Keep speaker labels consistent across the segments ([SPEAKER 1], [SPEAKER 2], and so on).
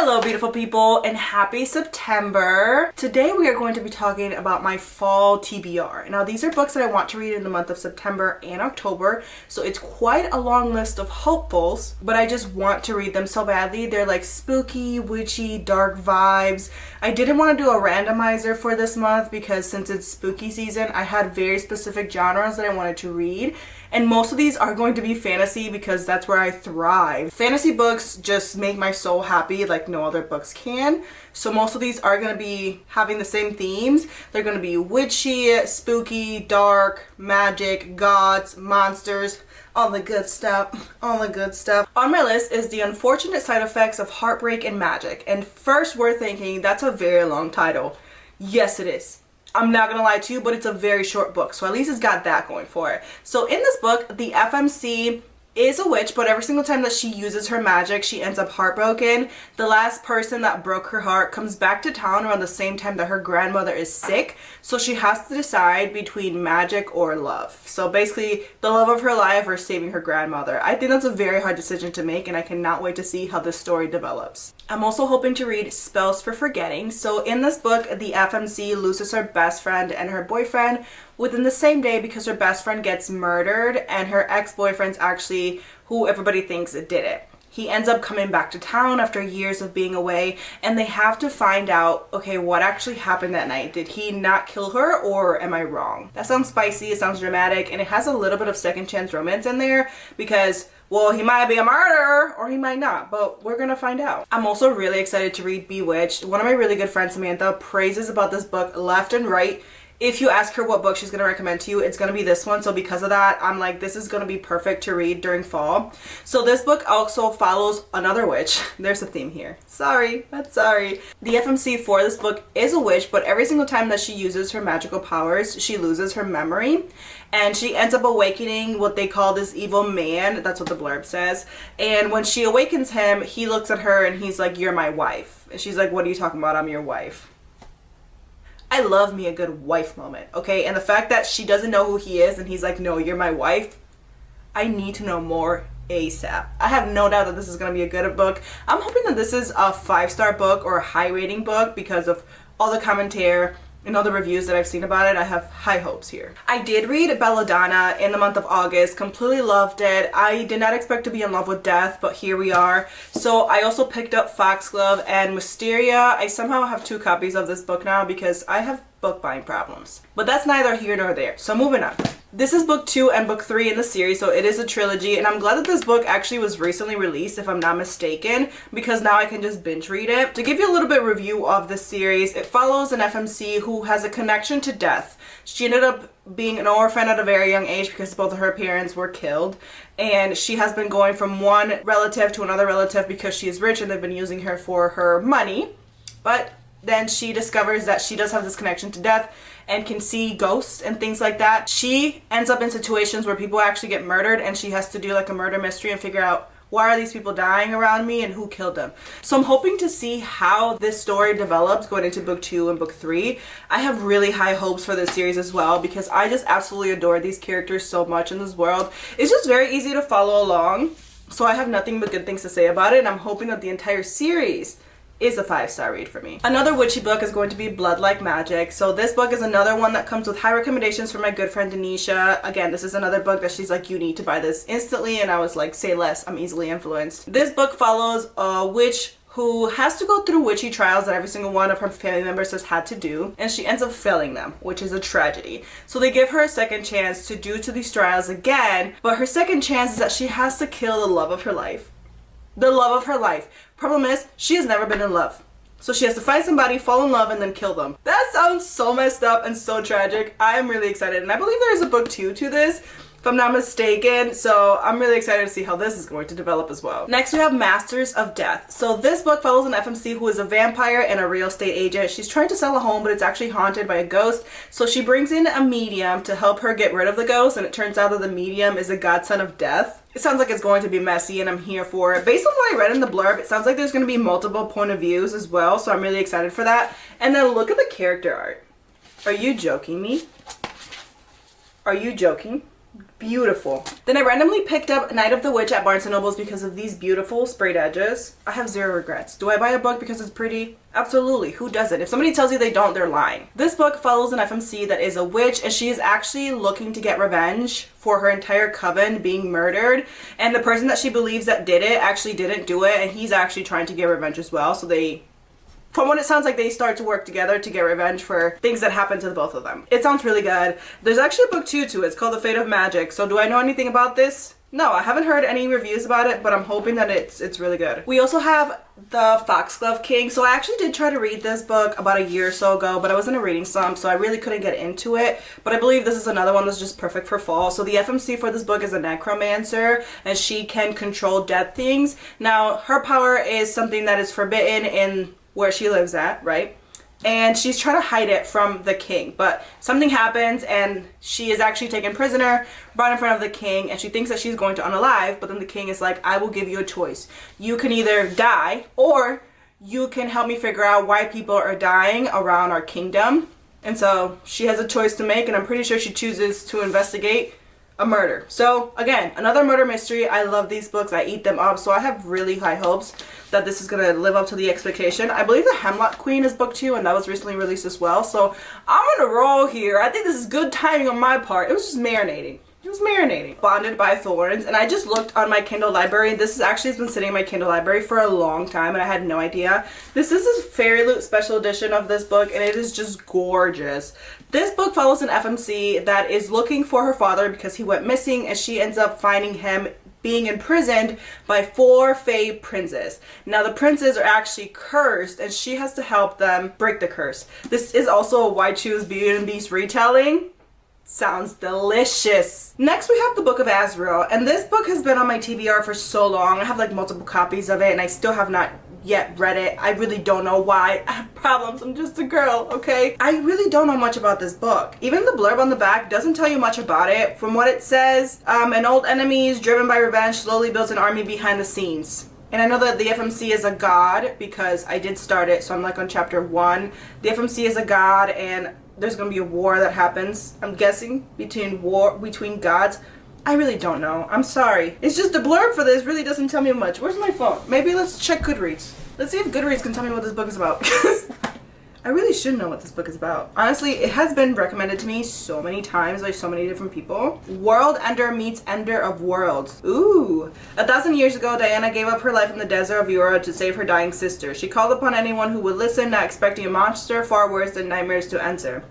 [SPEAKER 1] Hello beautiful people and happy September. Today we are going to be talking about my fall TBR. Now these are books that I want to read in the month of September and October, so it's quite a long list of hopefuls, but I just want to read them so badly. They're like spooky, witchy, dark vibes. I didn't want to do a randomizer for this month because since it's spooky season, I had very specific genres that I wanted to read. And most of these are going to be fantasy because that's where I thrive. Fantasy books just make my soul happy like no other books can. So most of these are going to be having the same themes. They're going to be witchy, spooky, dark, magic, gods, monsters, all the good stuff, all the good stuff. On my list is The Unfortunate Side Effects of Heartbreak and Magic. And first we're thinking that's a very long title. Yes, it is. I'm not gonna lie to you, but it's a very short book, so at least it's got that going for it. So in this book, the FMC is a witch, but every single time that she uses her magic, she ends up heartbroken. The last person that broke her heart comes back to town around the same time that her grandmother is sick, so she has to decide between magic or love. So basically, the love of her life or saving her grandmother. I think that's a very hard decision to make, and I cannot wait to see how this story develops. I'm also hoping to read Spells for Forgetting. So in this book, the FMC loses her best friend and her boyfriend within the same day because her best friend gets murdered and her ex-boyfriend's actually who everybody thinks did it. He ends up coming back to town after years of being away, and they have to find out, okay, what actually happened that night? Did he not kill her, or am I wrong? That sounds spicy, it sounds dramatic, and it has a little bit of second chance romance in there because, well, he might be a murderer or he might not, but we're gonna find out. I'm also really excited to read Bewitched. One of my really good friends, Samantha, praises about this book left and right. If you ask her what book she's going to recommend to you, it's going to be this one. So because of that, I'm like, this is going to be perfect to read during fall. So this book also follows another witch. There's a theme here. Sorry, that's sorry. The FMC for this book is a witch, but every single time that she uses her magical powers, she loses her memory. And she ends up awakening what they call this evil man. That's what the blurb says. And when she awakens him, he looks at her and he's like, "You're my wife." And she's like, "What are you talking about? I'm your wife." I love me a good wife moment, okay? And the fact that she doesn't know who he is and he's like, "No, you're my wife," I need to know more ASAP. I have no doubt that this is going to be a good book. I'm hoping that this is a 5-star book or a high rating book because of all the commentary and all the reviews that I've seen about it. I have high hopes here. I did read Belladonna in the month of August, completely loved it. I did not expect to be in love with death, but here we are. So I also picked up Foxglove and Mysteria. I somehow have 2 copies of this book now because I have book buying problems. But that's neither here nor there. So moving on. This is book 2 and book 3 in the series, so it is a trilogy, and I'm glad that this book actually was recently released, if I'm not mistaken, because now I can just binge read it. To give you a little bit review of this series, it follows an FMC who has a connection to death. She ended up being an orphan at a very young age because both of her parents were killed, and she has been going from one relative to another relative because she is rich and they've been using her for her money. But then she discovers that she does have this connection to death and can see ghosts and things like that. She ends up in situations where people actually get murdered and she has to do like a murder mystery and figure out, why are these people dying around me and who killed them? So I'm hoping to see how this story develops going into book 2 and book 3. I have really high hopes for this series as well because I just absolutely adore these characters so much in this world. It's just very easy to follow along. So I have nothing but good things to say about it, and I'm hoping that the entire series is a 5-star read for me. Another witchy book is going to be Blood Like Magic. So this book is another one that comes with high recommendations from my good friend Denisha. Again, this is another book that she's like, "You need to buy this instantly," and I was like, "Say less, I'm easily influenced." This book follows a witch who has to go through witchy trials that every single one of her family members has had to do, and she ends up failing them, which is a tragedy. So they give her a second chance to do to these trials again, but her second chance is that she has to kill the love of her life. The love of her life. Problem is, she has never been in love. So she has to find somebody, fall in love, and then kill them. That sounds so messed up and so tragic. I am really excited, and I believe there is a book 2 to this, if I'm not mistaken, so I'm really excited to see how this is going to develop as well. Next we have Masters of Death. So this book follows an FMC who is a vampire and a real estate agent. She's trying to sell a home, but it's actually haunted by a ghost, so she brings in a medium to help her get rid of the ghost, and it turns out that the medium is a godson of death. It sounds like it's going to be messy, and I'm here for it. Based on what I read in the blurb, it sounds like there's going to be multiple point of views as well, so I'm really excited for that. And then look at the character art. Are you joking me? Are you joking? Beautiful. Then I randomly picked up Night of the Witch at Barnes & Noble's because of these beautiful sprayed edges. I have zero regrets. Do I buy a book because it's pretty? Absolutely. Who doesn't? If somebody tells you they don't, they're lying. This book follows an FMC that is a witch, and she is actually looking to get revenge for her entire coven being murdered. And the person that she believes that did it actually didn't do it, and he's actually trying to get revenge as well. So from what it sounds like, they start to work together to get revenge for things that happened to the both of them. It sounds really good. There's actually a book 2 to it. It's called The Fate of Magic. So do I know anything about this? No, I haven't heard any reviews about it, but I'm hoping that it's really good. We also have The Foxglove King. So I actually did try to read this book about a year or so ago, but I was in a reading slump, so I really couldn't get into it. But I believe this is another one that's just perfect for fall. So the FMC for this book is a necromancer, and she can control dead things. Now, her power is something that is forbidden in where she lives at, right? And she's trying to hide it from the king, but something happens and she is actually taken prisoner, brought in front of the king, and she thinks that she's going to unalive, but then the king is like, I will give you a choice. You can either die, or you can help me figure out why people are dying around our kingdom. And so she has a choice to make, and I'm pretty sure she chooses to investigate a murder. So again, another murder mystery. I love these books. I eat them up. So I have really high hopes that this is going to live up to the expectation. I believe The Hemlock Queen is book 2, and that was recently released as well. So I'm on a roll here. I think this is good timing on my part. It was just marinating. It was marinating. Bonded by Thorns, and I just looked on my Kindle library. This has been sitting in my Kindle library for a long time, and I had no idea. This is a Fairy Loot special edition of this book, and it is just gorgeous. This book follows an FMC that is looking for her father because he went missing, and she ends up finding him being imprisoned by 4 Fae princes. Now the princes are actually cursed, and she has to help them break the curse. This is also a Why Choose Beauty and Beast retelling. Sounds delicious. Next we have the Book of Azrael, and this book has been on my TBR for so long. I have like multiple copies of it, and I still have not yet read it. I really don't know why. I have problems. I'm just a girl, okay? I really don't know much about this book. Even the blurb on the back doesn't tell you much about it. From what it says, an old enemy is driven by revenge, slowly builds an army behind the scenes. And I know that the FMC is a god because I did start it, so I'm like on chapter 1. The FMC is a god, and there's gonna be a war that happens, I'm guessing, between gods. I really don't know. I'm sorry. It's just the blurb for this really doesn't tell me much. Where's my phone? Maybe let's check Goodreads. Let's see if Goodreads can tell me what this book is about. I really should know what this book is about. Honestly, it has been recommended to me so many times by so many different people. World Ender meets Ender of Worlds. Ooh. 1,000 years ago, Diana gave up her life in the desert of Ura to save her dying sister. She called upon anyone who would listen, not expecting a monster far worse than nightmares to answer.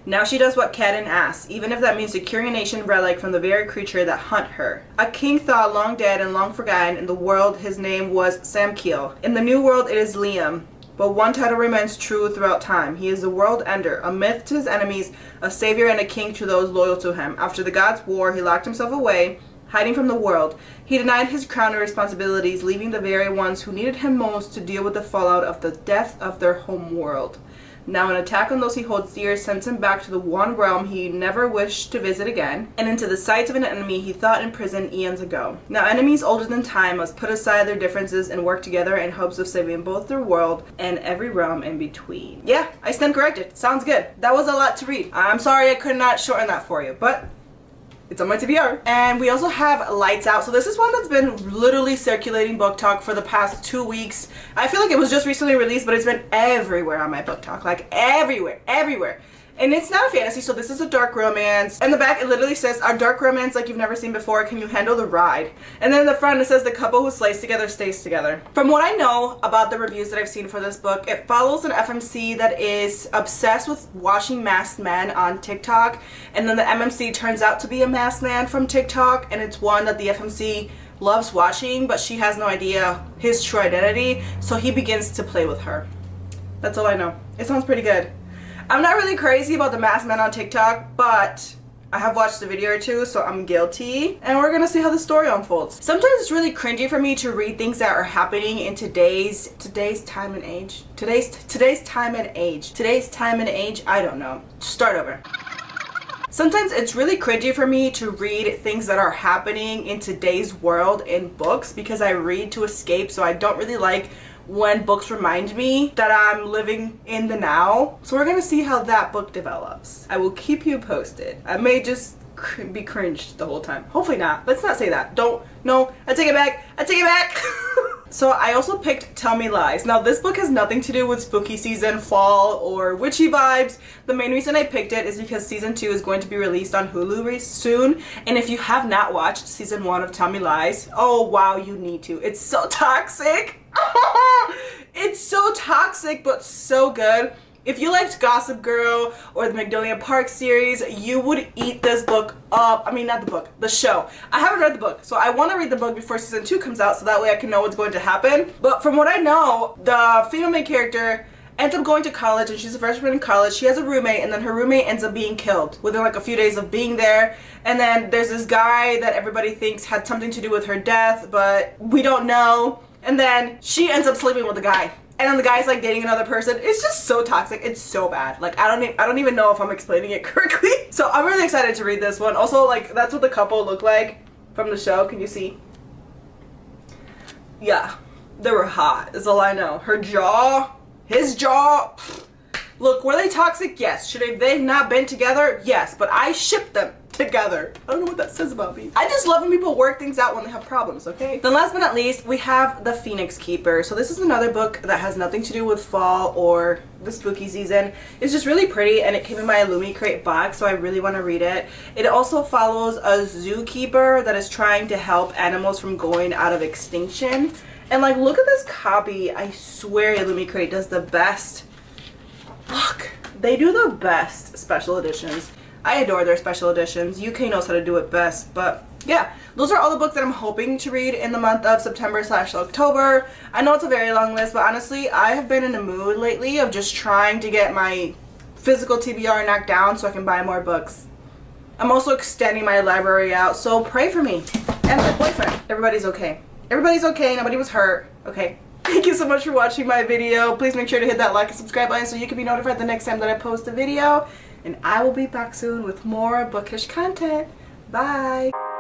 [SPEAKER 1] Now she does what Cadden asks, even if that means securing a nation relic from the very creature that hunt her. A king thought long dead and long forgotten in the world, his name was Samkiel. In the new world it is Liam. But one title remains true throughout time. He is the World Ender, a myth to his enemies, a savior and a king to those loyal to him. After the gods' war, he locked himself away, hiding from the world. He denied his crown and responsibilities, leaving the very ones who needed him most to deal with the fallout of the death of their home world. Now an attack on those he holds dear sends him back to the one realm he never wished to visit again, and into the sight of an enemy he thought imprisoned eons ago. Now enemies older than time must put aside their differences and work together in hopes of saving both their world and every realm in between. Yeah, I stand corrected. Sounds good. That was a lot to read. I'm sorry I could not shorten that for you, but it's on my TBR. And we also have Lights Out. So this is one that's been literally circulating Book Talk for the past 2 weeks. I feel like it was just recently released, but it's been everywhere on my Book Talk. Like everywhere. And it's not a fantasy, so this is a dark romance. In the back, it literally says, "Our dark romance like you've never seen before. Can you handle the ride?" And then in the front, it says, "The couple who slays together stays together." From what I know about the reviews that I've seen for this book, it follows an FMC that is obsessed with watching masked men on TikTok. And then the MMC turns out to be a masked man from TikTok. And it's one that the FMC loves watching, but she has no idea his true identity. So he begins to play with her. That's all I know. It sounds pretty good. I'm not really crazy about the masked men on TikTok, but I have watched a video or two, so I'm guilty. And we're gonna see how the story unfolds. Sometimes it's really cringy for me to read things that are happening in today's time and age. Today's time and age, I don't know. Start over. Sometimes it's really cringy for me to read things that are happening in today's world in books because I read to escape, so I don't really like when books remind me that I'm living in the now. So we're gonna see how that book develops. I will keep you posted. I may just be cringed the whole time. Hopefully not. Let's not say that. No, I take it back. I take it back. So I also picked Tell Me Lies. Now this book has nothing to do with spooky season, fall, or witchy vibes. The main reason I picked it is because season 2 is going to be released on Hulu soon. And if you have not watched season 1 of Tell Me Lies, oh wow, you need to. It's so toxic. It's so toxic, but so good. If you liked Gossip Girl or the Magnolia Park series, you would eat this book up. I mean, not the book, the show. I haven't read the book, so I want to read the book before season 2 comes out so that way I can know what's going to happen. But from what I know, the female main character ends up going to college, and she's a freshman in college. She has a roommate, and then her roommate ends up being killed within like a few days of being there. And then there's this guy that everybody thinks had something to do with her death, but we don't know. And then she ends up sleeping with the guy. And then the guy's like dating another person. It's just so toxic. It's so bad. Like I don't even know if I'm explaining it correctly. So I'm really excited to read this one. Also, like that's what the couple look like from the show. Can you see? Yeah, they were hot. Is all I know. Her jaw, his jaw. Look, were they toxic? Yes. Should they not been together? Yes. But I shipped them together. I don't know what that says about me. I just love when people work things out when they have problems, okay? Then last but not least, we have The Phoenix Keeper. So this is another book that has nothing to do with fall or the spooky season. It's just really pretty, and it came in my Illumi Crate box, so I really want to read it. It also follows a zookeeper that is trying to help animals from going out of extinction. And like, look at this copy. I swear Illumi Crate does the best. Look, they do the best special editions. I adore their special editions. UK knows how to do it best. But yeah, those are all the books that I'm hoping to read in the month of September/October. I know it's a very long list, but honestly, I have been in a mood lately of just trying to get my physical TBR knocked down so I can buy more books. I'm also extending my library out, so pray for me and my boyfriend. Everybody's okay. Everybody's okay. Nobody was hurt. Okay. Thank you so much for watching my video. Please make sure to hit that like and subscribe button so you can be notified the next time that I post a video. And I will be back soon with more bookish content. Bye!